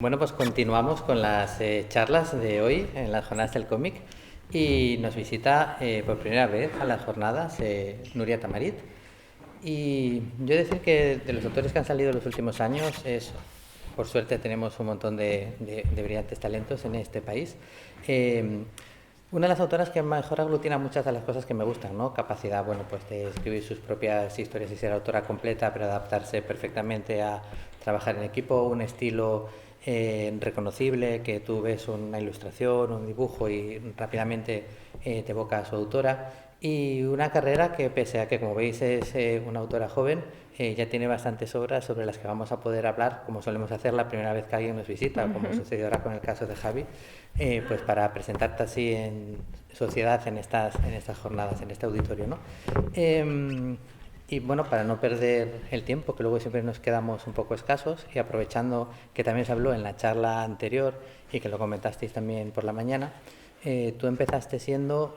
Bueno, pues continuamos con las charlas de hoy en las jornadas del cómic y nos visita por primera vez a las jornadas Nuria Tamarit. Y yo decir que de los autores que han salido en los últimos años, por suerte tenemos un montón de brillantes talentos en este país. Una de las autoras que mejor aglutina muchas de las cosas que me gustan, ¿no? Capacidad, bueno, pues de escribir sus propias historias y ser autora completa, pero adaptarse perfectamente a trabajar en equipo, un estilo reconocible, que tú ves una ilustración, un dibujo y rápidamente te evoca a su autora. Y una carrera que, pese a que, como veis, es una autora joven, ya tiene bastantes obras sobre las que vamos a poder hablar, como solemos hacer la primera vez que alguien nos visita, como sucedió ahora con el caso de Javi, pues para presentarte así en sociedad en estas jornadas, en este auditorio, ¿no? Y bueno, para no perder el tiempo, que luego siempre nos quedamos un poco escasos, y aprovechando que también se habló en la charla anterior y que lo comentasteis también por la mañana, tú empezaste siendo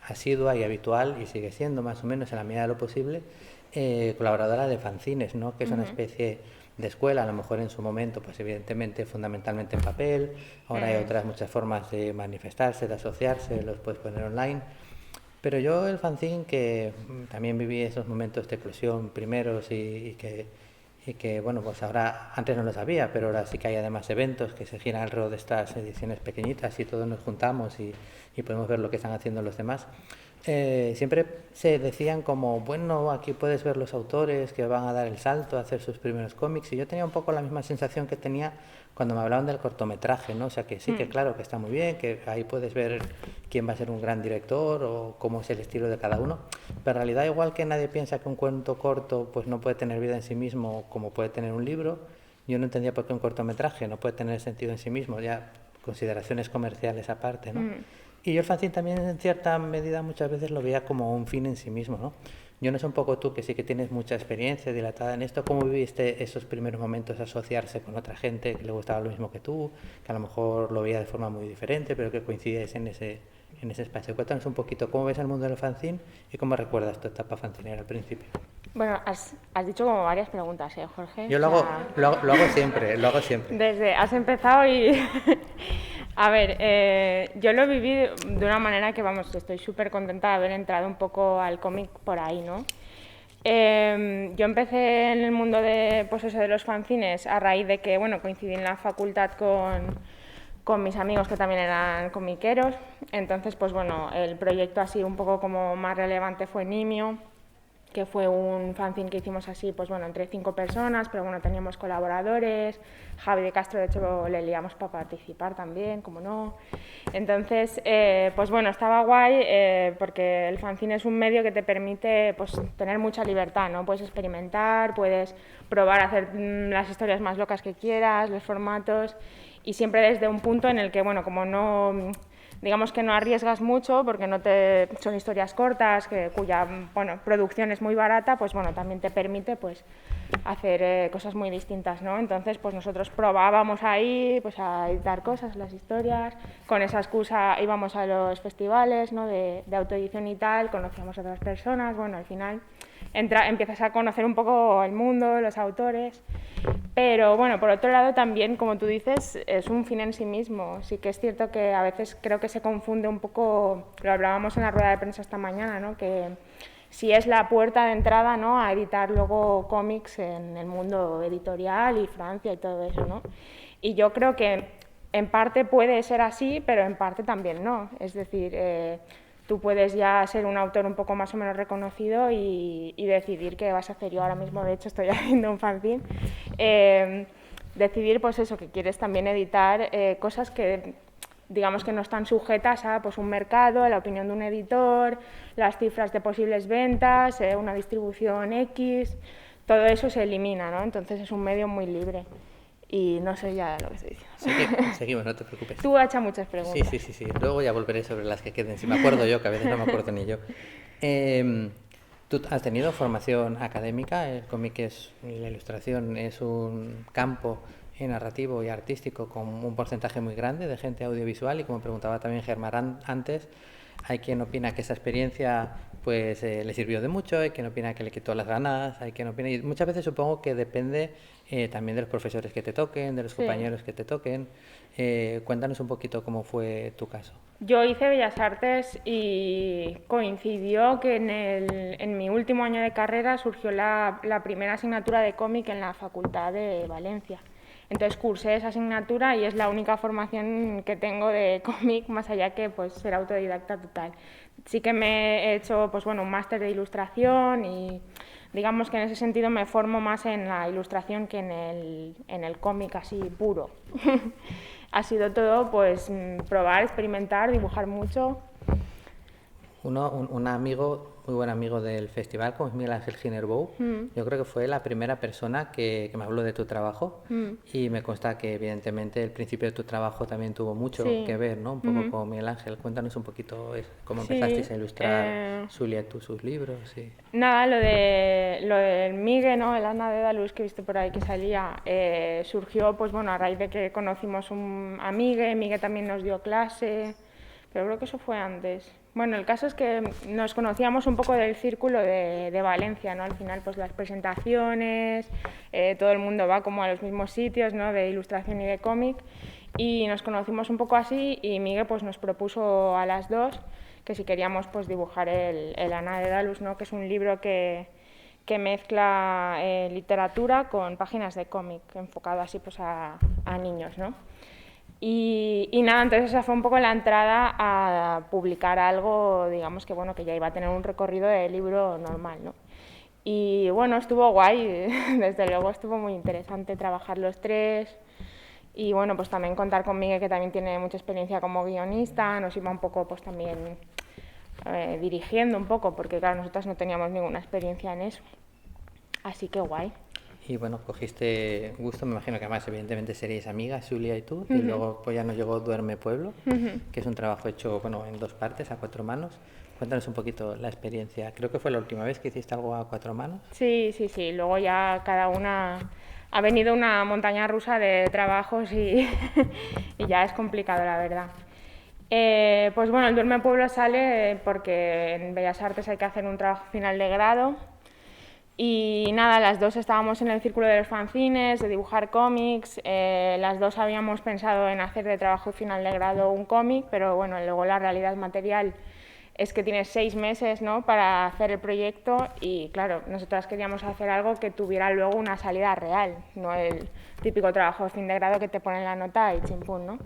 asidua y habitual, y sigue siendo más o menos en la medida de lo posible, colaboradora de fanzines, ¿no? Que es una especie de escuela, a lo mejor en su momento, pues evidentemente fundamentalmente en papel, ahora hay otras muchas formas de manifestarse, de asociarse, los puedes poner online. Pero yo el fanzine, que también viví esos momentos de eclosión primeros y que, bueno, pues ahora, antes no lo sabía, pero ahora sí que hay además eventos que se giran alrededor de estas ediciones pequeñitas y todos nos juntamos y podemos ver lo que están haciendo los demás. Siempre se decían como, bueno, aquí puedes ver los autores que van a dar el salto a hacer sus primeros cómics, y yo tenía un poco la misma sensación que tenía cuando me hablaban del cortometraje, ¿no? O sea, que sí, que claro, que está muy bien, que ahí puedes ver quién va a ser un gran director o cómo es el estilo de cada uno, pero en realidad, igual que nadie piensa que un cuento corto pues no puede tener vida en sí mismo como puede tener un libro, yo no entendía por qué un cortometraje no puede tener sentido en sí mismo, ya consideraciones comerciales aparte, ¿no? Y yo el fanzine también en cierta medida muchas veces lo veía como un fin en sí mismo, ¿no? Yo no sé, un poco tú, que sí que tienes mucha experiencia dilatada en esto, ¿cómo viviste esos primeros momentos de asociarse con otra gente que le gustaba lo mismo que tú, que a lo mejor lo veía de forma muy diferente, pero que coincidíais en ese espacio? Cuéntanos un poquito cómo ves el mundo del fanzine y cómo recuerdas tu etapa fanzinera al principio. Bueno, has dicho como varias preguntas, Jorge? Yo O lo hago, sea, lo hago siempre, lo hago siempre. has empezado y... A ver, yo lo viví de una manera que, vamos, estoy súper contenta de haber entrado un poco al cómic por ahí, ¿no? Yo empecé en el mundo de, pues eso, de los fanzines a raíz de que, bueno, coincidí en la facultad con mis amigos que también eran comiqueros. Entonces, pues bueno, el proyecto así un poco como más relevante fue Nimio, que fue un fanzine que hicimos así, pues bueno, entre 5 personas, pero bueno, teníamos colaboradores, Javi de Castro, de hecho, le liamos para participar también, como no. Entonces, pues bueno, estaba guay, porque el fanzine es un medio que te permite, pues, tener mucha libertad, ¿no? Puedes experimentar, puedes probar a hacer las historias más locas que quieras, los formatos, y siempre desde un punto en el que, bueno, como no... Digamos que no arriesgas mucho porque son historias cortas cuya, bueno, producción es muy barata, pues bueno, también te permite pues hacer cosas muy distintas, ¿no? Entonces, pues nosotros probábamos ahí pues a editar cosas, las historias, con esa excusa íbamos a los festivales, ¿no? de autoedición y tal, conocíamos a otras personas, bueno, al final empiezas a conocer un poco el mundo, los autores. Pero bueno, por otro lado también, como tú dices, es un fin en sí mismo. Sí que es cierto que a veces creo que se confunde un poco, lo hablábamos en la rueda de prensa esta mañana, ¿no? Que si es la puerta de entrada, ¿no? A editar luego cómics en el mundo editorial y Francia y todo eso, ¿no? Y yo creo que en parte puede ser así, pero en parte también no. Es decir, tú puedes ya ser un autor un poco más o menos reconocido y decidir qué vas a hacer. Yo ahora mismo, de hecho, estoy haciendo un fanzine. Decidir, pues eso, que quieres también editar cosas que, digamos, que no están sujetas a pues, un mercado, a la opinión de un editor, las cifras de posibles ventas, una distribución X, todo eso se elimina, ¿no? Entonces es un medio muy libre. Y no sé ya lo que estoy diciendo. Seguimos, no te preocupes. Tú has hecho muchas Sí, preguntas. sí, sí, sí. Luego ya volveré sobre las que queden. Si me acuerdo yo, que a veces no me acuerdo ni yo. Eh, ¿Tú has tenido formación académica? El cómic y la ilustración es un campo narrativo y artístico con un porcentaje muy grande de gente audiovisual, y como preguntaba también Germán antes, hay quien opina que esa experiencia pues le sirvió de mucho, hay quien opina que le quitó las ganas, hay quien opina, y muchas veces supongo que depende también de los profesores que te toquen, de los Sí. compañeros que te toquen. Cuéntanos un poquito cómo fue tu caso. Yo hice Bellas Artes y coincidió que en mi último año de carrera surgió la primera asignatura de cómic en la Facultad de Valencia. Entonces cursé esa asignatura y es la única formación que tengo de cómic, más allá que pues ser autodidacta total. Sí que me he hecho pues bueno, un máster de ilustración y digamos que en ese sentido me formo más en la ilustración que en el cómic así puro. Ha sido todo pues probar, experimentar, dibujar mucho. Un amigo, muy buen amigo del festival, como es Miguel Ángel Ginerbou, yo creo que fue la primera persona que me habló de tu trabajo y me consta que evidentemente el principio de tu trabajo también tuvo mucho Sí. que ver, ¿no? Un poco con Miguel Ángel. Cuéntanos un poquito cómo Sí, empezasteis a ilustrar Zulia, tú, sus libros. Y... Nada, lo del Migue, ¿no? El Ana de Dalus que viste por ahí que salía, surgió pues bueno, a raíz de que conocimos a Migue. Migue también nos dio clase, pero creo que eso fue antes. Bueno, el caso es que nos conocíamos un poco del círculo de Valencia, ¿no? Al final, pues las presentaciones, todo el mundo va como a los mismos sitios, ¿no? De ilustración y de cómic, y nos conocimos un poco así y Migue pues nos propuso a las dos que si queríamos pues dibujar el Ana de Dalus, ¿no? Que es un libro que mezcla literatura con páginas de cómic, enfocado así pues a niños, ¿no? Y nada, entonces esa fue un poco la entrada a publicar algo, digamos que bueno, que ya iba a tener un recorrido de libro normal, ¿no? Y bueno, estuvo guay, desde luego estuvo muy interesante trabajar los tres y bueno, pues también contar con Miguel, que también tiene mucha experiencia como guionista, nos iba un poco pues también dirigiendo un poco, porque claro, nosotras no teníamos ninguna experiencia en eso, así que guay. Y bueno, cogiste gusto, me imagino que además evidentemente seréis amigas, Zulia y tú, y luego pues ya nos llegó Duerme Pueblo, que es un trabajo hecho bueno, en dos partes, a cuatro manos. Cuéntanos un poquito la experiencia. Creo que fue la última vez que hiciste algo a cuatro manos. Sí, sí, sí. Luego ya cada una ha venido una montaña rusa de trabajos y, y ya es complicado, la verdad. Pues bueno, el Duerme Pueblo sale porque en Bellas Artes hay que hacer un trabajo final de grado. Y nada, las dos estábamos en el círculo de los fanzines, de dibujar cómics, las dos habíamos pensado en hacer de trabajo final de grado un cómic, pero bueno, luego la realidad material es que tienes 6 meses, ¿no?, para hacer el proyecto y claro, nosotras queríamos hacer algo que tuviera luego una salida real, no el típico trabajo de fin de grado que te ponen la nota y chimpún, ¿no?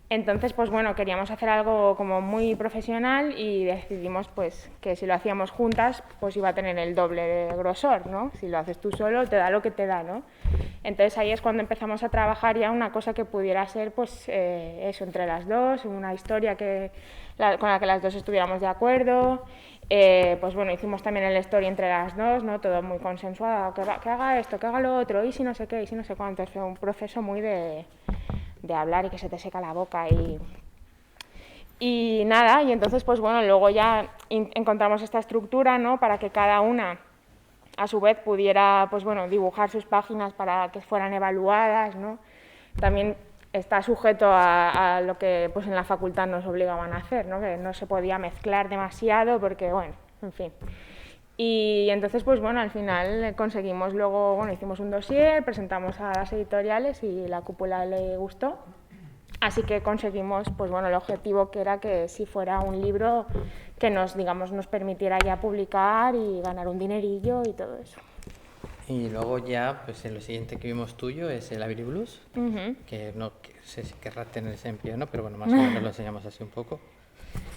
Entonces, pues bueno, queríamos hacer algo como muy profesional y decidimos pues que si lo hacíamos juntas, pues iba a tener el doble de grosor, ¿no? Si lo haces tú solo, te da lo que te da, ¿no? Entonces ahí es cuando empezamos a trabajar ya una cosa que pudiera ser pues eso, entre las dos, una historia con la que las dos estuviéramos de acuerdo. Pues bueno, hicimos también el story entre las dos, ¿no? Todo muy consensuado, que haga esto, que haga lo otro, y si no sé qué, y si no sé cuánto. Fue un proceso muy de hablar y que se te seca la boca y nada, y entonces pues bueno, luego ya encontramos esta estructura, ¿no?, para que cada una a su vez pudiera pues bueno, dibujar sus páginas para que fueran evaluadas, ¿no? También está sujeto a lo que pues en la facultad nos obligaban a hacer, ¿no?, que no se podía mezclar demasiado porque bueno, en fin. Y entonces, pues bueno, al final conseguimos luego, bueno, hicimos un dossier, presentamos a las editoriales y la cúpula le gustó. Así que conseguimos, pues bueno, el objetivo que era que si fuera un libro que nos, digamos, nos permitiera ya publicar y ganar un dinerillo y todo eso. Y luego ya, pues en lo siguiente que vimos tuyo es el Avery Blues, que no sé si querrás tenerse en pie o no, pero bueno, más o menos lo enseñamos así un poco.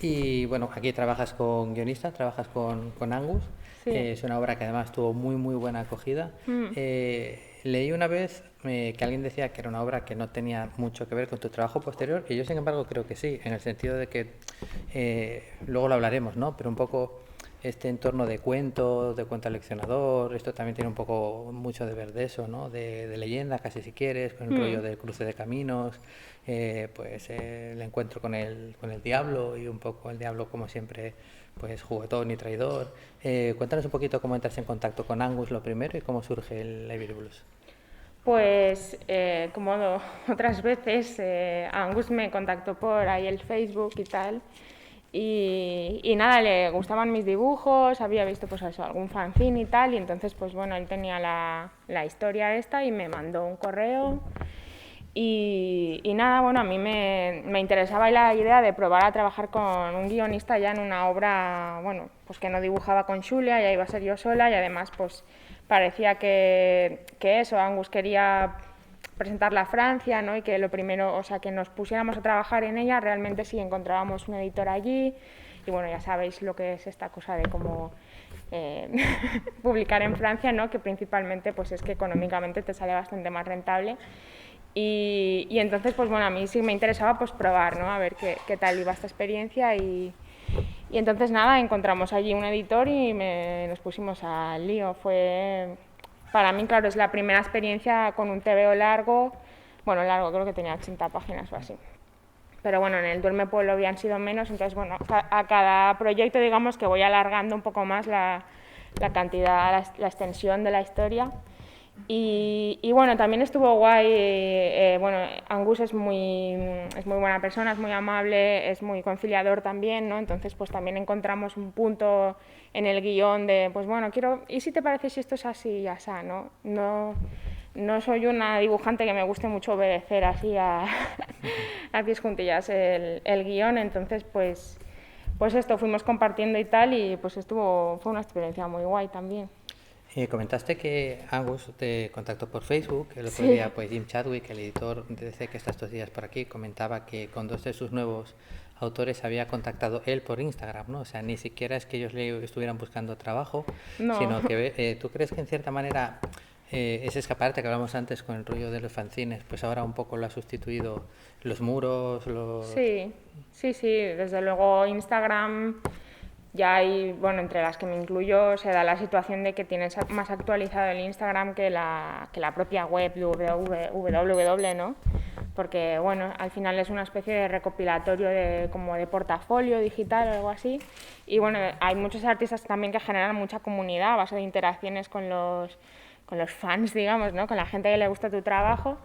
Y bueno, aquí trabajas con guionistas, trabajas con Angus. Sí. Es una obra que además tuvo muy muy buena acogida. Leí una vez que alguien decía que era una obra que no tenía mucho que ver con tu trabajo posterior, y yo sin embargo creo que sí, en el sentido de que luego lo hablaremos, ¿no? Pero un poco este entorno de cuento al leccionador, esto también tiene un poco mucho de ver de eso, ¿no? De leyenda, casi si quieres, con el rollo del cruce de caminos, pues el encuentro con el diablo y un poco el diablo como siempre pues juguetón y traidor. Cuéntanos un poquito cómo entras en contacto con Angus lo primero y cómo surge el Avery Blues. Pues como otras veces, Angus me contactó por ahí el Facebook y tal. Y nada, le gustaban mis dibujos, había visto pues eso, algún fanzine y tal, y entonces pues bueno, él tenía la historia esta y me mandó un correo. Y nada, bueno, a mí me interesaba la idea de probar a trabajar con un guionista ya en una obra, bueno, pues que no dibujaba con Xulia, ya iba a ser yo sola, y además pues parecía que eso, Angus quería presentarla a Francia, ¿no? Y que lo primero, o sea, que nos pusiéramos a trabajar en ella realmente si encontrábamos un editor allí. Y bueno, ya sabéis lo que es esta cosa de cómo publicar en Francia, ¿no? Que principalmente pues es que económicamente te sale bastante más rentable. Y entonces, pues bueno, a mí sí me interesaba pues probar, ¿no? A ver qué tal iba esta experiencia y entonces nada, encontramos allí un editor y nos pusimos al lío. Para mí, claro, es la primera experiencia con un TVO largo, bueno, largo, creo que tenía 80 páginas o así. Pero bueno, en el Duerme Pueblo habían sido menos, entonces bueno, a cada proyecto digamos que voy alargando un poco más la cantidad, la extensión de la historia. Y bueno, también estuvo guay, bueno, Angus es muy buena persona, es muy amable, es muy conciliador también, ¿no? Entonces pues también encontramos un punto en el guión de, pues bueno, ¿y si te parece si esto es así y así, ¿no? No soy una dibujante que me guste mucho obedecer así a pies juntillas el guión, entonces pues esto fuimos compartiendo y tal y pues fue una experiencia muy guay también. Comentaste que Angus te contactó por Facebook. El otro Sí. día, pues Jim Chadwick, el editor de DC que está estos días por aquí, comentaba que con 2 de sus nuevos autores había contactado él por Instagram, ¿no? O sea, ni siquiera es que ellos le estuvieran buscando trabajo, No. sino que tú crees que en cierta manera ese escaparate que hablamos antes con el rollo de los fanzines, pues ahora un poco lo ha sustituido los muros, Sí, desde luego Instagram ya hay, bueno, entre las que me incluyo, se da la situación de que tienes más actualizado el Instagram que la propia web www, ¿no? Porque, bueno, al final es una especie de recopilatorio como de portafolio digital o algo así. Y, bueno, hay muchos artistas también que generan mucha comunidad a base de interacciones con los fans, digamos, ¿no? Con la gente que le gusta tu trabajo.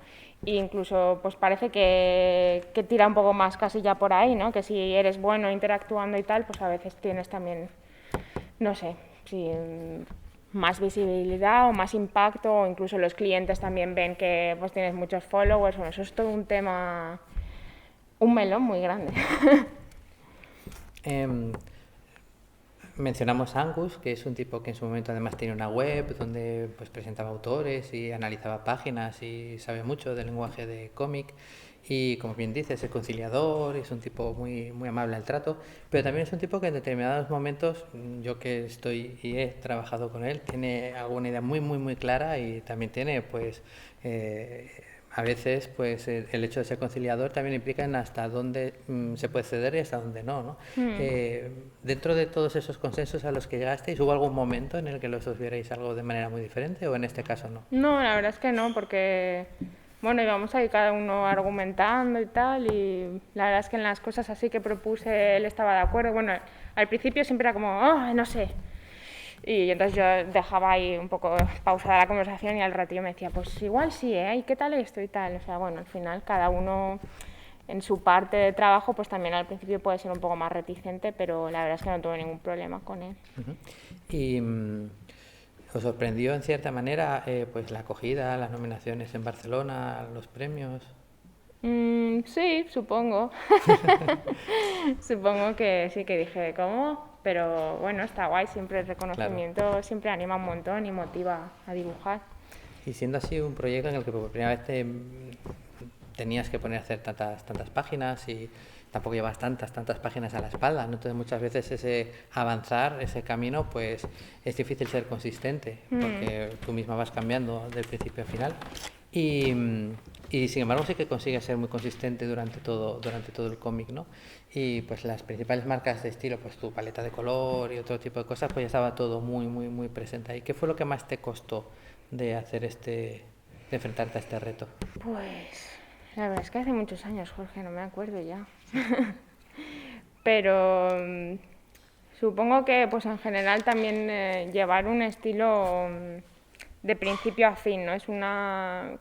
E incluso pues parece que tira un poco más casi ya por ahí, ¿no? Que si eres bueno interactuando y tal, pues a veces tienes también, no sé, si más visibilidad o más impacto, o incluso los clientes también ven que pues tienes muchos followers. Bueno, eso es todo un tema, un melón muy grande. Mencionamos a Angus, que es un tipo que en su momento además tiene una web donde pues presentaba autores y analizaba páginas y sabe mucho del lenguaje de cómic y como bien dices es conciliador, es un tipo muy amable al trato, pero también es un tipo que en determinados momentos, yo que estoy y he trabajado con él, tiene alguna idea muy clara y también tiene pues a veces pues el hecho de ser conciliador también implica en hasta dónde se puede ceder y hasta dónde no. Dentro de todos esos consensos a los que llegasteis, ¿hubo algún momento en el que los dos vierais algo de manera muy diferente o en este caso no? No, la verdad es que no, porque bueno, íbamos ahí cada uno argumentando y tal, y la verdad es que en las cosas así que propuse él estaba de acuerdo. Bueno, al principio siempre era como, oh, no sé. Y entonces yo dejaba ahí un poco pausada la conversación y al ratillo me decía, pues igual sí, ¿eh? ¿Y qué tal esto y tal? O sea, bueno, al final cada uno en su parte de trabajo, pues también al principio puede ser un poco más reticente, pero la verdad es que no tuve ningún problema con él. Y ¿os sorprendió en cierta manera pues la acogida, las nominaciones en Barcelona, los premios? Sí, supongo. Supongo que sí, que dije, ¿cómo? Pero bueno, está guay, siempre el reconocimiento Claro. siempre anima un montón y motiva a dibujar. Y siendo así un proyecto en el que por primera vez tenías que poner a hacer tantas páginas y tampoco llevas tantas páginas a la espalda, ¿no? Entonces muchas veces ese avanzar, ese camino, pues es difícil ser consistente porque tú misma vas cambiando del principio al final. Y sin embargo sí que consigues ser muy consistente durante todo el cómic, ¿no? Y pues las principales marcas de estilo, pues tu paleta de color y otro tipo de cosas, pues ya estaba todo muy presente ahí. ¿Qué fue lo que más te costó de hacer de enfrentarte a este reto? Pues la verdad es que hace muchos años, Jorge, no me acuerdo ya. Pero supongo que pues en general también llevar un estilo de principio a fin, ¿no?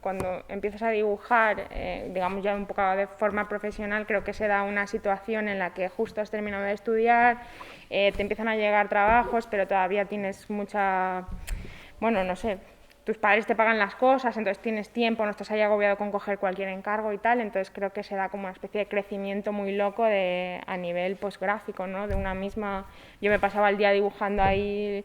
Cuando empiezas a dibujar, digamos ya un poco de forma profesional, creo que se da una situación en la que justo has terminado de estudiar, te empiezan a llegar trabajos, pero todavía tienes mucha, bueno, no sé, tus padres te pagan las cosas, entonces tienes tiempo, no estás ahí agobiado con coger cualquier encargo y tal, entonces creo que se da como una especie de crecimiento muy loco a nivel pues gráfico, ¿no? De una misma, yo me pasaba el día dibujando ahí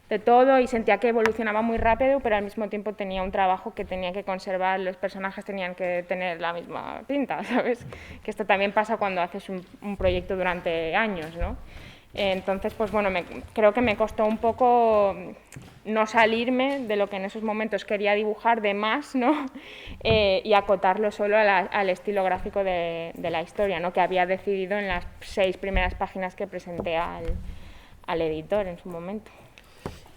de todo y sentía que evolucionaba muy rápido, pero al mismo tiempo tenía un trabajo que tenía que conservar, los personajes tenían que tener la misma pinta, ¿sabes? Que esto también pasa cuando haces un proyecto durante años, ¿no? Entonces, pues bueno, creo que me costó un poco no salirme de lo que en esos momentos quería dibujar de más, ¿no? Y acotarlo solo al estilo gráfico de la historia, ¿no? Que había decidido en las 6 primeras páginas que presenté al editor en su momento.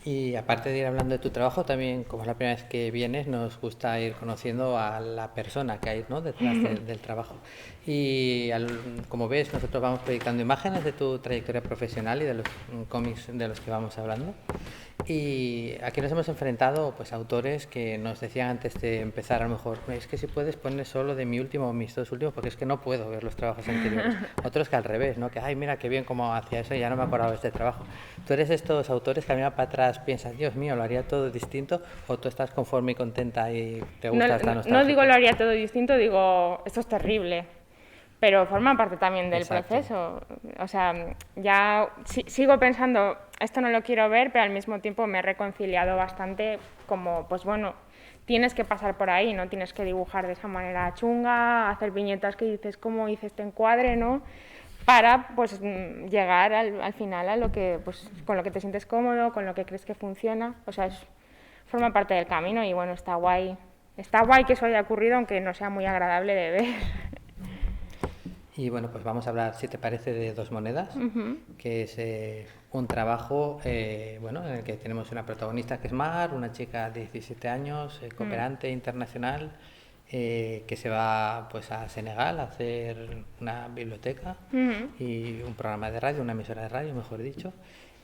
Y aparte de ir hablando de tu trabajo, también, como es la primera vez que vienes, nos gusta ir conociendo a la persona que hay, ¿no?, detrás del trabajo. Y como ves, nosotros vamos proyectando imágenes de tu trayectoria profesional y de los cómics de los que vamos hablando. Y aquí nos hemos enfrentado pues, a autores que nos decían antes de empezar, a lo mejor, es que si puedes poner solo de mi último o mis 2 últimos, porque es que no puedo ver los trabajos anteriores. Otros que al revés, ¿no? Que, ay, mira qué bien cómo hacía eso, ya no me acordaba de este trabajo. ¿Tú eres de estos autores que a mí para atrás piensas, Dios mío, lo haría todo distinto? ¿O tú estás conforme y contenta y te gusta esta nostalgia? No digo lo haría todo distinto, digo, esto es terrible. Pero forma parte también del proceso. O sea, ya sigo pensando, esto no lo quiero ver, pero al mismo tiempo me he reconciliado bastante como, pues bueno, tienes que pasar por ahí, no tienes que dibujar de esa manera chunga, hacer viñetas que dices, ¿cómo hice este encuadre, no? Para pues llegar al final a lo que, pues, con lo que te sientes cómodo, con lo que crees que funciona. O sea, forma parte del camino y bueno, está guay. Está guay que eso haya ocurrido, aunque no sea muy agradable de ver. Y bueno, pues vamos a hablar, si te parece, de Dos monedas, que es un trabajo bueno, en el que tenemos una protagonista que es Mar, una chica de 17 años, cooperante internacional, que se va pues a Senegal a hacer una biblioteca y un programa de radio, una emisora de radio, mejor dicho.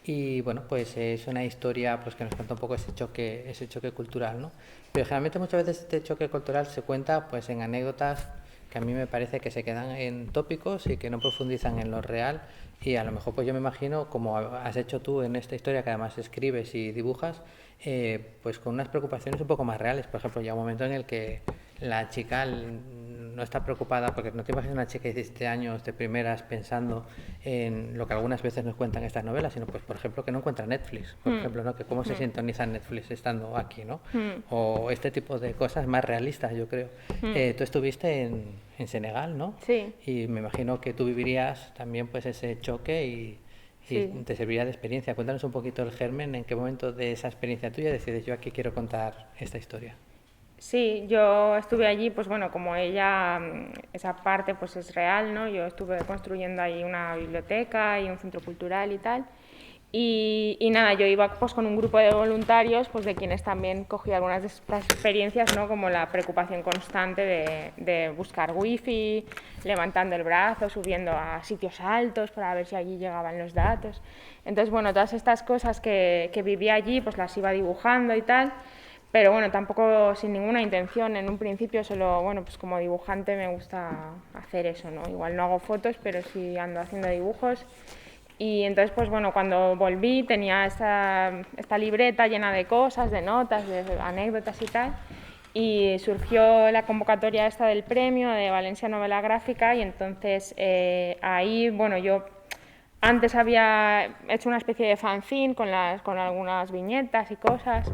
Y bueno, pues es una historia pues, que nos cuenta un poco ese choque cultural, ¿no? Pero generalmente muchas veces este choque cultural se cuenta pues en anécdotas que a mí me parece que se quedan en tópicos y que no profundizan en lo real, y a lo mejor pues yo me imagino, como has hecho tú en esta historia, que además escribes y dibujas, pues con unas preocupaciones un poco más reales. Por ejemplo, llega un momento en el que la chica no está preocupada, porque no te imaginas una chica de 17 años de primeras pensando en lo que algunas veces nos cuentan estas novelas, sino pues por ejemplo que no encuentra Netflix, por ejemplo, ¿no? Que cómo se sintoniza Netflix estando aquí, ¿no? O este tipo de cosas más realistas, yo creo. Tú estuviste en Senegal, ¿no? Sí. Y me imagino que tú vivirías también pues ese choque y Sí. te serviría de experiencia. Cuéntanos un poquito el germen, en qué momento de esa experiencia tuya decides, yo aquí quiero contar esta historia. Sí, yo estuve allí, pues bueno, como ella, esa parte pues es real, ¿no? Yo estuve construyendo ahí una biblioteca y un centro cultural y tal. Y nada, yo iba pues con un grupo de voluntarios, pues de quienes también cogí algunas de estas experiencias, ¿no? Como la preocupación constante de buscar wifi, levantando el brazo, subiendo a sitios altos para ver si allí llegaban los datos. Entonces, bueno, todas estas cosas que viví allí, pues las iba dibujando y tal. Pero bueno, tampoco sin ninguna intención. En un principio solo, bueno, pues como dibujante me gusta hacer eso, ¿no? Igual no hago fotos, pero sí ando haciendo dibujos. Y entonces, pues bueno, cuando volví tenía esta libreta llena de cosas, de notas, de anécdotas y tal. Y surgió la convocatoria esta del premio de Valencia Novela Gráfica y entonces ahí, bueno, yo antes había hecho una especie de fanzine con algunas viñetas y cosas.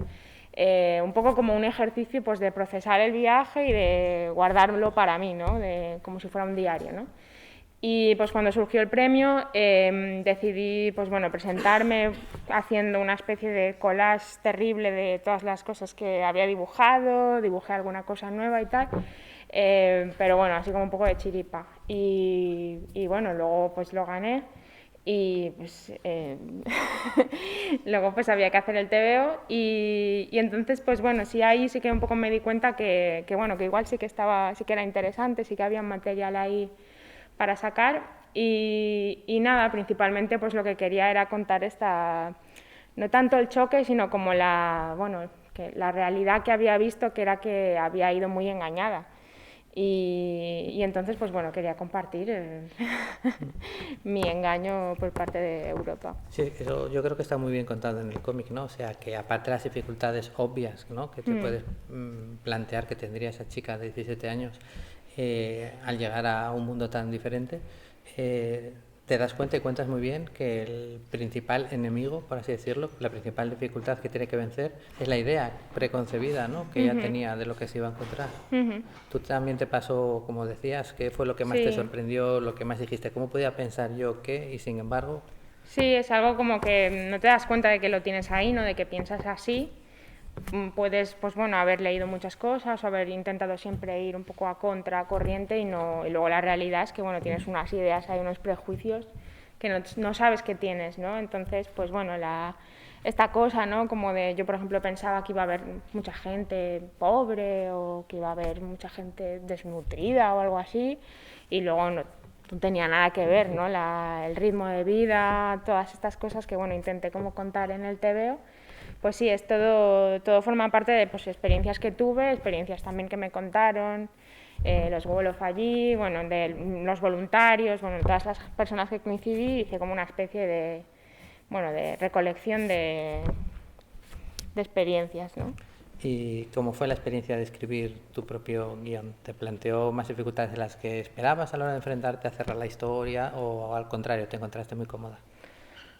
Un poco como un ejercicio pues, de procesar el viaje y de guardarlo para mí, ¿no? Como si fuera un diario, ¿no? Y pues cuando surgió el premio decidí pues, bueno, presentarme haciendo una especie de collage terrible de todas las cosas que había dibujado, dibujé alguna cosa nueva y tal, pero bueno, así como un poco de chiripa. Y bueno, luego pues lo gané. Y pues luego pues había que hacer el TVO y entonces pues bueno, sí ahí sí que un poco me di cuenta que bueno, que igual sí que era interesante, sí que había material ahí para sacar y nada, principalmente pues lo que quería era contar no tanto el choque, sino como bueno, que la realidad que había visto, que era que había ido muy engañada. Y entonces, pues bueno, quería compartir mi engaño por parte de Europa. Sí, eso yo creo que está muy bien contado en el cómic, ¿no? O sea, que aparte de las dificultades obvias, ¿no? Que te puedes plantear que tendría esa chica de 17 años al llegar a un mundo tan diferente, te das cuenta y cuentas muy bien que el principal enemigo, por así decirlo, la principal dificultad que tiene que vencer es la idea preconcebida, ¿no? Que ella tenía de lo que se iba a encontrar. ¿Tú también te pasó, como decías, qué fue lo que más te sorprendió, lo que más dijiste, cómo podía pensar yo qué? Y sin embargo... Sí, es algo como que no te das cuenta de que lo tienes ahí, ¿no? De que piensas así. Puedes, pues bueno, haber leído muchas cosas o haber intentado siempre ir un poco a contracorriente y luego la realidad es que, bueno, tienes unas ideas, hay unos prejuicios que no sabes que tienes, ¿no? Entonces, pues bueno, esta cosa, ¿no? Como de, yo por ejemplo pensaba que iba a haber mucha gente pobre o que iba a haber mucha gente desnutrida o algo así y luego no tenía nada que ver, ¿no? El ritmo de vida, todas estas cosas que, bueno, intenté como contar en el TVO. Pues sí, todo forma parte de pues, experiencias que tuve, experiencias también que me contaron, los Wolof allí, bueno, de los voluntarios, bueno, todas las personas que coincidí, hice como una especie de, bueno, de recolección de experiencias, ¿no? ¿Y cómo fue la experiencia de escribir tu propio guión? ¿Te planteó más dificultades de las que esperabas a la hora de enfrentarte a cerrar la historia o al contrario, te encontraste muy cómoda?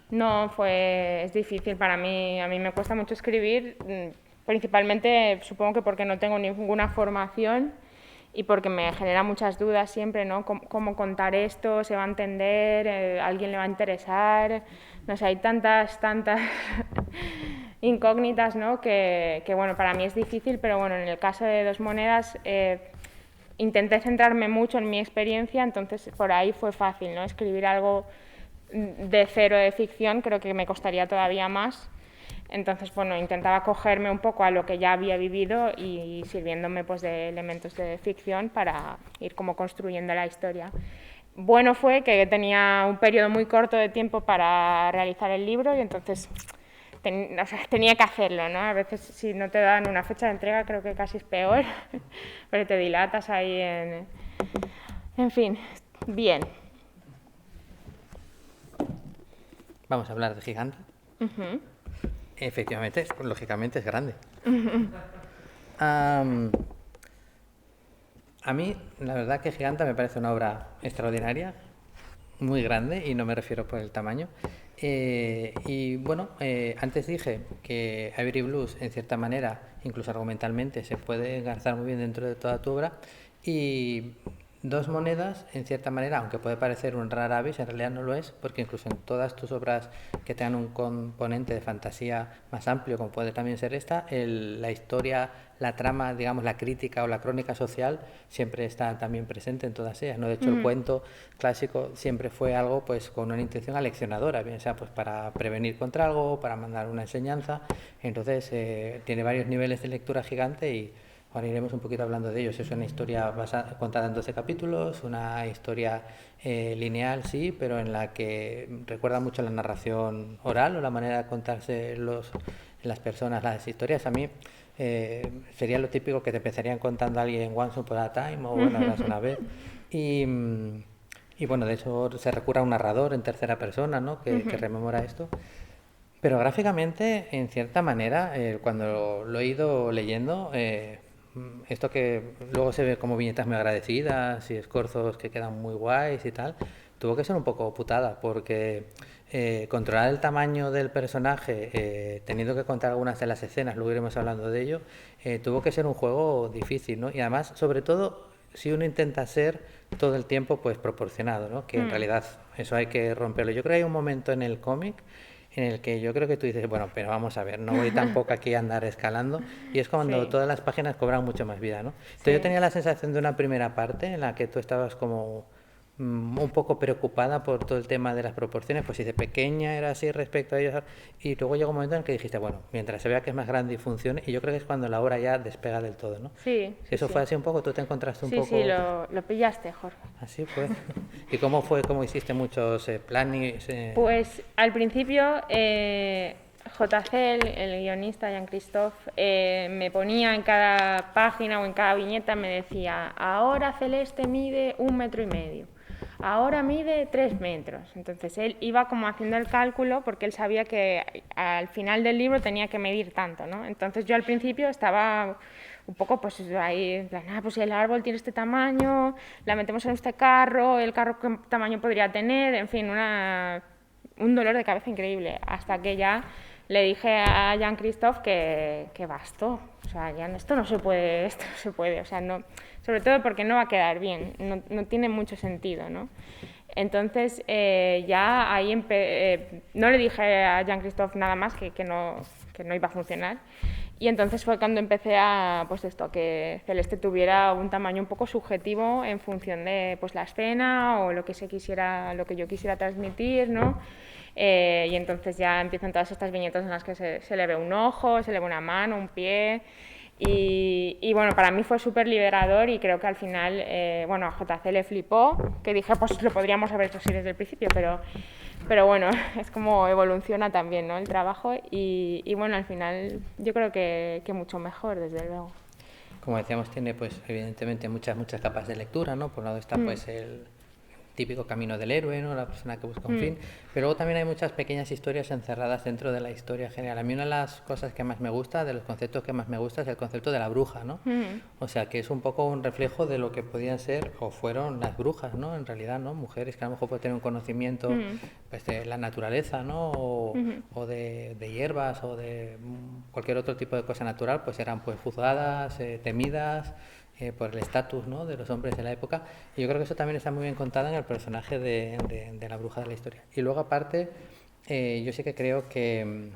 No, es difícil para mí, a mí me cuesta mucho escribir, principalmente supongo que porque no tengo ninguna formación y porque me genera muchas dudas siempre, ¿no? ¿Cómo contar esto? ¿Se va a entender? ¿A alguien le va a interesar? No sé, hay tantas incógnitas, ¿no? Que, bueno, para mí es difícil, pero bueno, en el caso de Dos Monedas intenté centrarme mucho en mi experiencia, entonces por ahí fue fácil, ¿no? Escribir algo de cero de ficción creo que me costaría todavía más. Entonces, bueno, intentaba cogerme un poco a lo que ya había vivido y sirviéndome pues de elementos de ficción para ir como construyendo la historia. Bueno fue que tenía un periodo muy corto de tiempo para realizar el libro y entonces o sea, tenía que hacerlo, ¿no? A veces si no te dan una fecha de entrega creo que casi es peor, porque te dilatas ahí en fin, bien. Vamos a hablar de Giganta. Efectivamente, lógicamente es grande. A mí, la verdad que Giganta me parece una obra extraordinaria, muy grande, y no me refiero por el tamaño. Y bueno, antes dije que Avery Blues, en cierta manera, incluso argumentalmente, se puede engarzar muy bien dentro de toda tu obra. Y Dos Monedas, en cierta manera, aunque puede parecer un rara avis, en realidad no lo es, porque incluso en todas tus obras que tengan un componente de fantasía más amplio, como puede también ser esta, la historia, la trama, digamos, la crítica o la crónica social siempre está también presente en todas ellas, ¿no? De hecho, el cuento clásico siempre fue algo pues con una intención aleccionadora, bien sea pues para prevenir contra algo, para mandar una enseñanza. Entonces, tiene varios niveles de lectura gigante y ahora iremos un poquito hablando de ellos. Es una historia contada en 12 capítulos, una historia lineal, sí, pero en la que recuerda mucho la narración oral o la manera de contarse las personas las historias. A mí sería lo típico que te empezarían contando a alguien Once Upon a Time o bueno, Eras una vez. Y bueno, de hecho se recurre a un narrador en tercera persona, ¿no? que rememora esto. Pero gráficamente, en cierta manera, cuando lo he ido leyendo, esto que luego se ve como viñetas muy agradecidas y escorzos que quedan muy guays y tal, tuvo que ser un poco putada porque controlar el tamaño del personaje, teniendo que contar algunas de las escenas, luego iremos hablando de ello, tuvo que ser un juego difícil, ¿no? Y además, sobre todo, si uno intenta ser todo el tiempo pues proporcionado, ¿no? Que en realidad eso hay que romperlo. Yo creo que hay un momento en el cómic en el que yo creo que tú dices, bueno, pero vamos a ver, no voy tampoco aquí a andar escalando, y es cuando todas las páginas cobran mucho más vida, ¿no? Entonces yo tenía la sensación de una primera parte en la que tú estabas como un poco preocupada por todo el tema de las proporciones, pues si de pequeña era así respecto a ellos, y luego llegó un momento en el que dijiste, bueno, mientras se vea que es más grande y funcione, y yo creo que es cuando la obra ya despega del todo, ¿no? Sí. Eso fue así un poco, tú te encontraste un poco... Sí, lo pillaste, Jorge. Así fue. ¿Y cómo fue? ¿Cómo hiciste muchos planes? Pues al principio, JC, el guionista Jean-Christophe, me ponía en cada página o en cada viñeta, me decía, ahora Celeste mide 1,5 metros, ahora mide 3 metros. Entonces él iba como haciendo el cálculo porque él sabía que al final del libro tenía que medir tanto, ¿no? Entonces yo al principio estaba un poco pues ahí, en plan, pues el árbol tiene este tamaño, la metemos en este carro, el carro qué tamaño podría tener, en fin, un dolor de cabeza increíble, hasta que ya le dije a Jean-Christophe que bastó, o sea, ya esto no se puede, o sea, no, sobre todo porque no va a quedar bien, no tiene mucho sentido, ¿no? Entonces ya ahí no le dije a Jean-Christophe nada más que no iba a funcionar. Y entonces fue cuando empecé a que Celeste tuviera un tamaño un poco subjetivo en función de pues la escena o lo que yo quisiera transmitir, ¿no? Y entonces ya empiezan todas estas viñetas en las que se le ve un ojo, se le ve una mano, un pie. Y bueno, para mí fue súper liberador y creo que al final, a JC le flipó, que dije, pues lo podríamos haber hecho así desde el principio, pero bueno, es como evoluciona también, ¿no?, el trabajo y bueno, al final yo creo que mucho mejor, desde luego. Como decíamos, tiene pues evidentemente muchas capas de lectura, ¿no? Por un lado está pues el típico camino del héroe, ¿no?, la persona que busca un fin, pero luego también hay muchas pequeñas historias encerradas dentro de la historia general. A mí una de las cosas que más me gusta, de los conceptos que más me gusta, es el concepto de la bruja, ¿no? O sea, que es un poco un reflejo de lo que podían ser o fueron las brujas, ¿no? En realidad, ¿no? Mujeres que a lo mejor pueden tener un conocimiento pues, de la naturaleza, ¿no? O de hierbas o de cualquier otro tipo de cosa natural, pues eran pues juzgadas, temidas, por el estatus, ¿no?, de los hombres de la época, y yo creo que eso también está muy bien contado en el personaje de la bruja de la historia. Y luego aparte, yo sí que creo que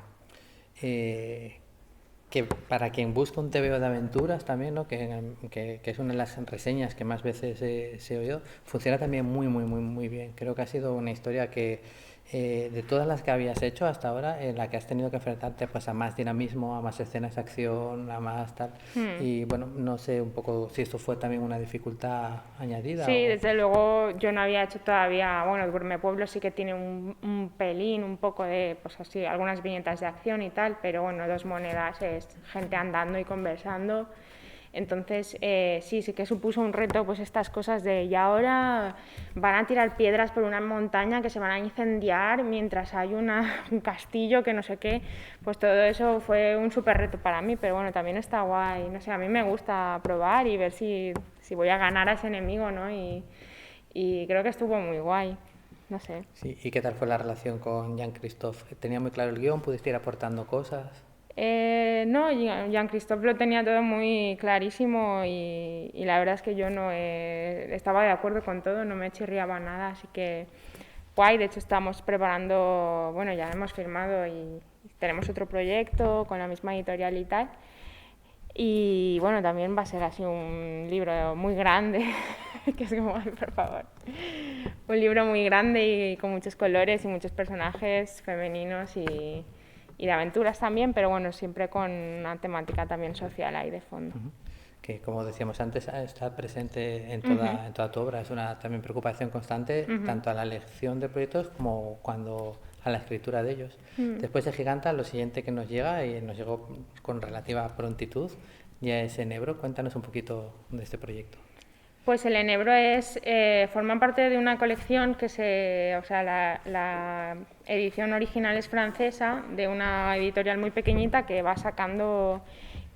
para quien busca un TVO de aventuras también, ¿no?, que es una de las reseñas que más veces he oído, funciona también muy bien. Creo que ha sido una historia que de todas las que habías hecho hasta ahora, en la que has tenido que enfrentarte pues a más dinamismo, a más escenas de acción, a más tal. Y bueno, no sé un poco si esto fue también una dificultad añadida. Sí, desde luego yo no había hecho todavía, bueno, el Gourmet Pueblo sí que tiene un pelín, un poco de, pues así, algunas viñetas de acción y tal, pero bueno, Dos Monedas es gente andando y conversando. Entonces, sí que supuso un reto, pues estas cosas de, y ahora van a tirar piedras por una montaña que se van a incendiar mientras hay un castillo que no sé qué, pues todo eso fue un súper reto para mí, pero bueno, también está guay, no sé, a mí me gusta probar y ver si voy a ganar a ese enemigo, ¿no? Y creo que estuvo muy guay, no sé. Sí, ¿y qué tal fue la relación con Jean-Christophe? ¿Tenía muy claro el guión? ¿Pudiste ir aportando cosas? No, Jean-Christophe lo tenía todo muy clarísimo y la verdad es que yo no estaba de acuerdo con todo, no me chirriaba nada, así que guay. De hecho estamos preparando, bueno, ya hemos firmado y tenemos otro proyecto con la misma editorial y tal, y bueno, también va a ser así un libro muy grande, que es como, ay, por favor, un libro muy grande y con muchos colores y muchos personajes femeninos y de aventuras también, pero bueno, siempre con una temática también social ahí de fondo. Que como decíamos antes, está presente en toda tu obra, es una también preocupación constante, tanto a la elección de proyectos como a la escritura de ellos. Después de Giganta, lo siguiente que nos llega, y nos llegó con relativa prontitud, ya es Enebro. Cuéntanos un poquito de este proyecto. Pues el Enebro forma parte de una colección la edición original es francesa, de una editorial muy pequeñita que va sacando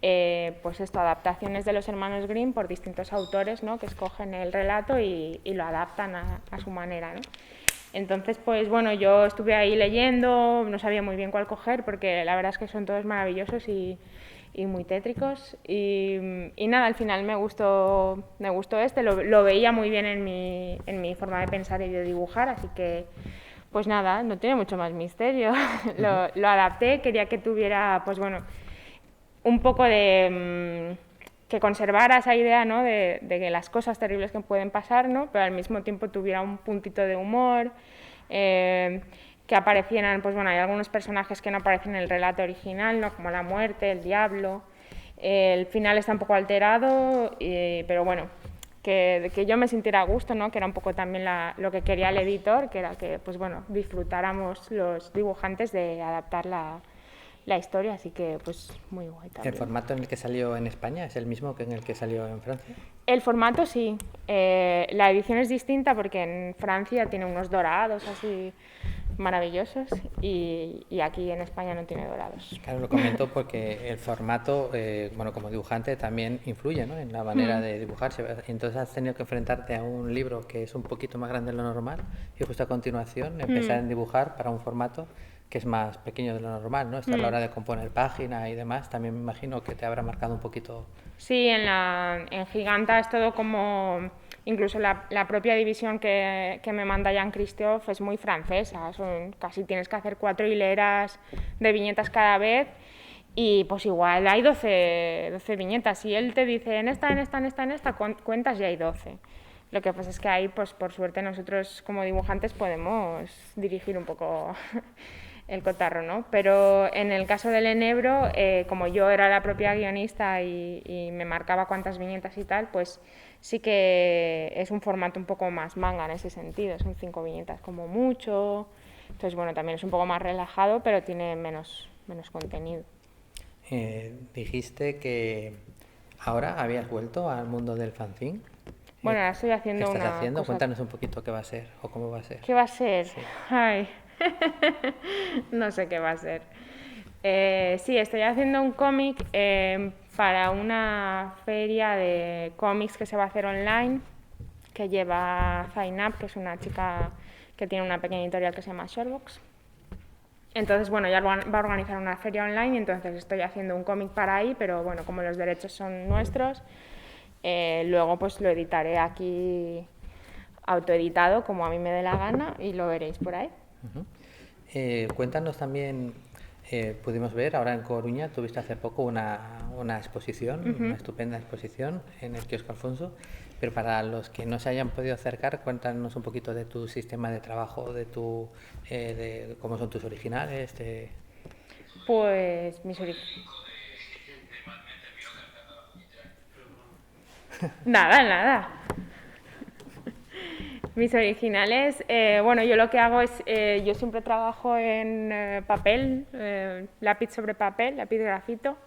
adaptaciones de los hermanos Grimm por distintos autores, ¿no?, que escogen el relato y lo adaptan a su manera, ¿no? Entonces, pues bueno, yo estuve ahí leyendo, no sabía muy bien cuál coger porque la verdad es que son todos maravillosos y muy tétricos y nada, al final me gustó lo veía muy bien en mi forma de pensar y de dibujar, así que pues nada, no tiene mucho más misterio. Lo adapté, quería que tuviera pues bueno, un poco de que conservara esa idea, ¿no?, de que las cosas terribles que pueden pasar, ¿no?, pero al mismo tiempo tuviera un puntito de humor, que aparecieran, pues bueno, hay algunos personajes que no aparecen en el relato original, ¿no?, como la muerte, el diablo. El final está un poco alterado, pero bueno, que yo me sintiera a gusto, ¿no?, que era un poco también lo que quería el editor, que era que, pues bueno, disfrutáramos los dibujantes de adaptar la historia, así que pues muy guay ¿El también. formato en el que salió en España es el mismo que en el que salió en Francia? El formato sí, la edición es distinta porque en Francia tiene unos dorados así maravillosos y aquí en España no tiene dorados. Claro, lo comento porque el formato, bueno, como dibujante también influye, ¿no?, en la manera de dibujarse. Entonces has tenido que enfrentarte a un libro que es un poquito más grande de lo normal y justo a continuación empezar a dibujar para un formato que es más pequeño de lo normal, ¿no? Esto a la hora de componer página y demás, también me imagino que te habrá marcado un poquito. Sí, en Giganta es todo como, incluso la propia división que me manda Jean-Christophe es muy francesa, casi tienes que hacer 4 hileras de viñetas cada vez y pues igual hay 12 viñetas. Si él te dice en esta, cuentas ya hay 12. Lo que pasa es que ahí, pues por suerte nosotros como dibujantes podemos dirigir un poco el cotarro, ¿no? Pero en el caso del Enebro, como yo era la propia guionista y me marcaba cuántas viñetas y tal, pues sí que es un formato un poco más manga en ese sentido, son 5 viñetas como mucho. Entonces, bueno, también es un poco más relajado, pero tiene menos contenido. Dijiste que ahora habías vuelto al mundo del fanzine. Bueno, ahora estoy ¿Qué haciendo estás una haciendo? cosa. Cuéntanos un poquito qué va a ser o cómo va a ser. ¿Qué va a ser? Sí. Ay, no sé qué va a ser. Sí, estoy haciendo un cómic para una feria de cómics que se va a hacer online, que lleva Zainab, que es una chica que tiene una pequeña editorial que se llama Shortbox. Entonces, bueno, ya va a organizar una feria online y entonces estoy haciendo un cómic para ahí, pero bueno, como los derechos son nuestros, luego pues lo editaré aquí autoeditado como a mí me dé la gana y lo veréis por ahí. Cuéntanos también, pudimos ver ahora en Coruña, tuviste hace poco una exposición, una estupenda exposición en el Kiosco Alfonso, pero para los que no se hayan podido acercar, cuéntanos un poquito de tu sistema de trabajo, de cómo son tus originales. Pues nada. Mis originales, bueno, yo lo que hago es, yo siempre trabajo en papel, lápiz sobre papel, lápiz grafito,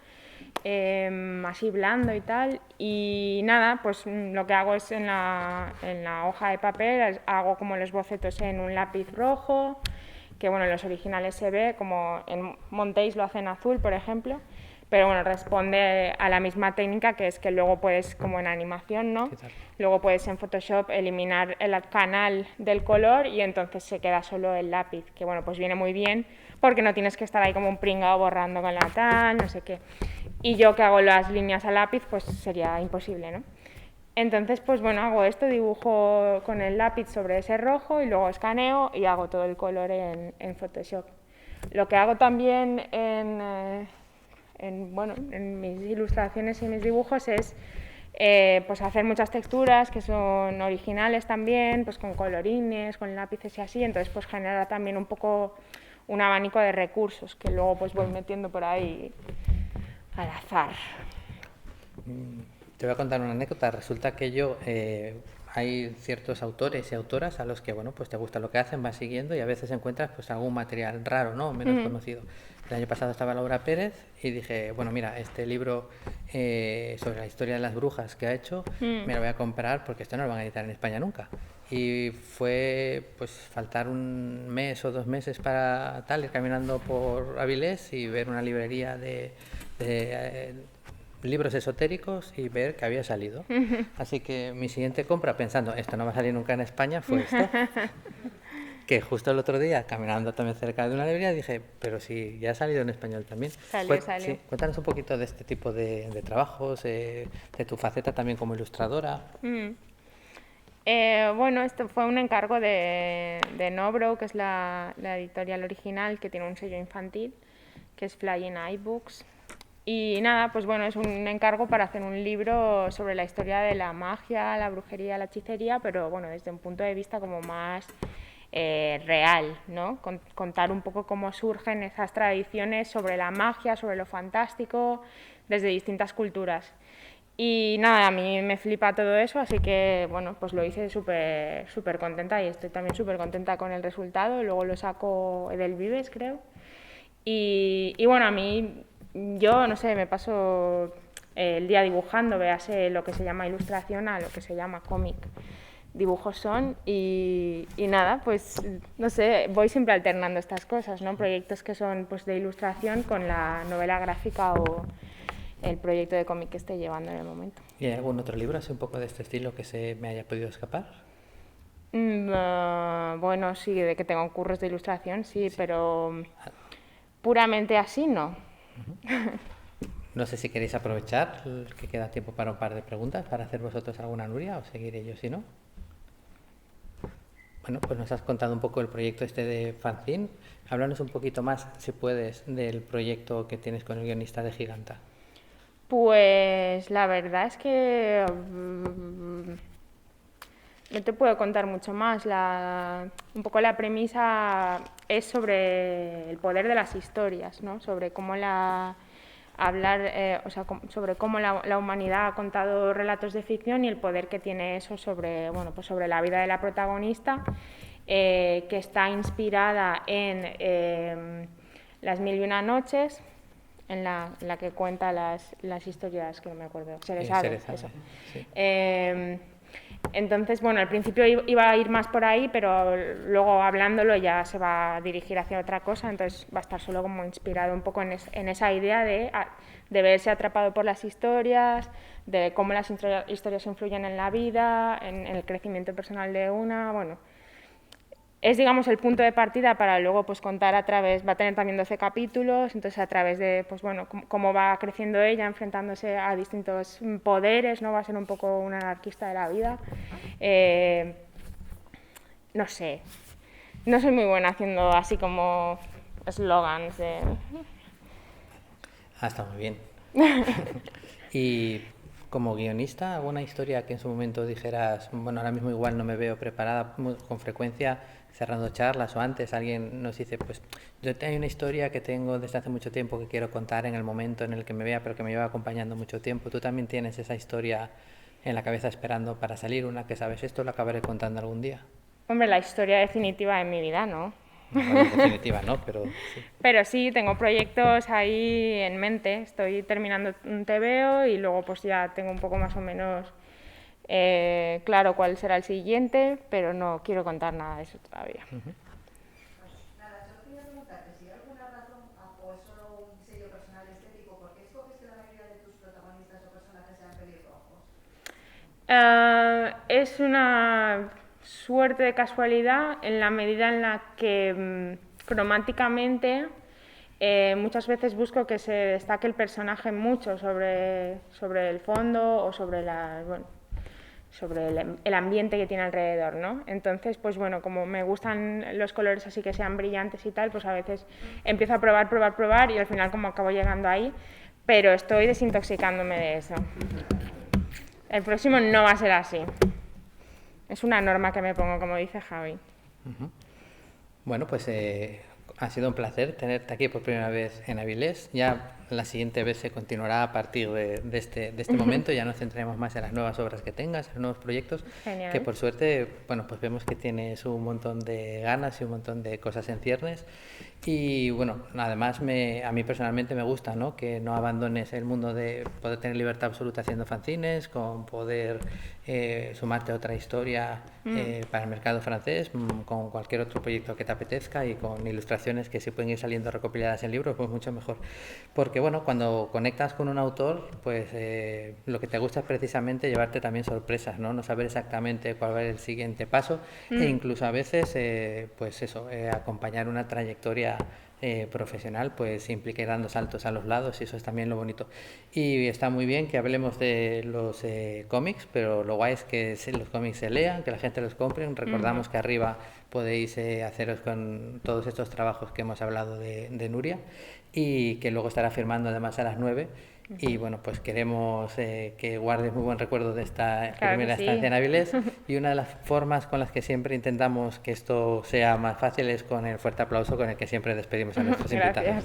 así blando y tal, y nada, pues lo que hago es en la hoja de papel, hago como los bocetos en un lápiz rojo, que bueno, en los originales se ve, como en Montéis lo hace en azul, por ejemplo, pero bueno, responde a la misma técnica, que es que luego puedes, como en animación, ¿no? Luego puedes en Photoshop eliminar el canal del color y entonces se queda solo el lápiz, que bueno, pues viene muy bien porque no tienes que estar ahí como un pringao borrando con la tal, no sé qué. Y yo que hago las líneas a lápiz, pues sería imposible, ¿no? Entonces, pues bueno, hago esto, dibujo con el lápiz sobre ese rojo y luego escaneo y hago todo el color en Photoshop. Lo que hago también en mis ilustraciones y mis dibujos es pues hacer muchas texturas que son originales también, pues con colorines, con lápices y así, entonces pues genera también un poco un abanico de recursos que luego pues voy metiendo por ahí al azar. Te voy a contar una anécdota. Resulta que hay ciertos autores y autoras a los que, bueno, pues te gusta lo que hacen, vas siguiendo y a veces encuentras pues algún material raro, ¿no? Menos conocido. El año pasado estaba Laura Pérez y dije, bueno, mira, este libro sobre la historia de las brujas que ha hecho, me lo voy a comprar porque esto no lo van a editar en España nunca. Y fue pues faltar un mes o 2 meses para tal, ir caminando por Avilés y ver una librería de libros esotéricos y ver que había salido. Así que mi siguiente compra, pensando, esto no va a salir nunca en España, fue esto. Que justo el otro día, caminando también cerca de una librería, dije, pero si ya ha salido en español también. Salió. Sí, cuéntanos un poquito de este tipo de trabajos, de tu faceta también como ilustradora. Bueno, esto fue un encargo de Nobro, que es la editorial original, que tiene un sello infantil, que es Flying iBooks. Y nada, pues bueno, es un encargo para hacer un libro sobre la historia de la magia, la brujería, la hechicería, pero bueno, desde un punto de vista como más real, ¿no? Contar un poco cómo surgen esas tradiciones sobre la magia, sobre lo fantástico, desde distintas culturas. Y nada, a mí me flipa todo eso, así que bueno, pues lo hice súper contenta y estoy también súper contenta con el resultado. Luego lo saco Edelvives, creo. Y bueno, a mí, yo no sé, me paso el día dibujando, véase lo que se llama ilustración a lo que se llama cómic. Dibujos son y nada, pues no sé, voy siempre alternando estas cosas, ¿no? Proyectos que son pues de ilustración con la novela gráfica o el proyecto de cómic que esté llevando en el momento. ¿Y hay algún otro libro así un poco de este estilo que se me haya podido escapar? Bueno, sí, de que tengo cursos de ilustración, sí, pero puramente así no. No sé si queréis aprovechar que queda tiempo para un par de preguntas para hacer vosotros alguna, Nuria, o seguiré yo si no. Bueno, pues nos has contado un poco el proyecto este de fanzine. Háblanos un poquito más, si puedes, del proyecto que tienes con el guionista de Giganta. Pues la verdad es que no te puedo contar mucho más. Un poco la premisa es sobre el poder de las historias, ¿no? Sobre cómo sobre cómo la humanidad ha contado relatos de ficción y el poder que tiene eso sobre, bueno, pues sobre la vida de la protagonista, que está inspirada en Las mil y una noches, en la que cuenta las historias, que no me acuerdo, Sherezade, eso. Sí. Entonces, bueno, al principio iba a ir más por ahí, pero luego hablándolo ya se va a dirigir hacia otra cosa, entonces va a estar solo como inspirado un poco en esa idea de verse atrapado por las historias, de cómo las historias influyen en la vida, en el crecimiento personal de una, bueno. Es, digamos, el punto de partida para luego pues contar va a tener también 12 capítulos, entonces a través de, pues bueno, cómo va creciendo ella, enfrentándose a distintos poderes, ¿no? Va a ser un poco una anarquista de la vida. No sé, no soy muy buena haciendo así como eslogans de... Está muy bien. Y como guionista, ¿alguna historia que en su momento dijeras, bueno, ahora mismo igual no me veo preparada? Con frecuencia, cerrando charlas o antes, alguien nos dice, pues yo tengo una historia que tengo desde hace mucho tiempo que quiero contar en el momento en el que me vea, pero que me lleva acompañando mucho tiempo. ¿Tú también tienes esa historia en la cabeza esperando para salir, una que sabes, esto lo acabaré contando algún día? Hombre, la historia definitiva de mi vida, ¿no? Bueno, en definitiva, ¿no? Pero sí. Pero sí, tengo proyectos ahí en mente. Estoy terminando un TVO y luego pues ya tengo un poco más o menos claro cuál será el siguiente, pero no quiero contar nada de eso todavía. Nada, solo quería preguntarte si hay alguna razón o es solo un sello personal estético, ¿por qué escoges que la mayoría de tus protagonistas o personajes sean pelirrojos? Es una suerte de casualidad en la medida en la que cromáticamente muchas veces busco que se destaque el personaje mucho sobre el fondo o sobre sobre el ambiente que tiene alrededor, ¿no? Entonces, pues bueno, como me gustan los colores así que sean brillantes y tal, pues a veces empiezo a probar y al final como acabo llegando ahí, pero estoy desintoxicándome de eso. El próximo no va a ser así. Es una norma que me pongo, como dice Javi. Bueno, pues ha sido un placer tenerte aquí por primera vez en Avilés. Ya la siguiente vez se continuará a partir de este momento. Ya nos centraremos más en las nuevas obras que tengas, en los nuevos proyectos. Genial. Que por suerte, bueno, pues vemos que tienes un montón de ganas y un montón de cosas en ciernes. Y bueno, además a mí personalmente me gusta, ¿no? Que no abandones el mundo de poder tener libertad absoluta haciendo fanzines, con poder sumarte a otra historia para el mercado francés, con cualquier otro proyecto que te apetezca y con ilustraciones que si pueden ir saliendo recopiladas en libros, pues mucho mejor. Porque bueno, cuando conectas con un autor, pues lo que te gusta es precisamente llevarte también sorpresas, ¿no? No saber exactamente cuál va a ser el siguiente paso e incluso a veces, pues eso, acompañar una trayectoria profesional pues implica ir dando saltos a los lados y eso es también lo bonito. Y está muy bien que hablemos de los cómics, pero lo guay es que los cómics se lean, que la gente los compre. Recordamos que arriba podéis haceros con todos estos trabajos que hemos hablado de Nuria y que luego estará firmando además a las 9. Y bueno, pues queremos que guardes muy buen recuerdo de esta primera estancia en Avilés. Y una de las formas con las que siempre intentamos que esto sea más fácil es con el fuerte aplauso con el que siempre despedimos a nuestros invitados.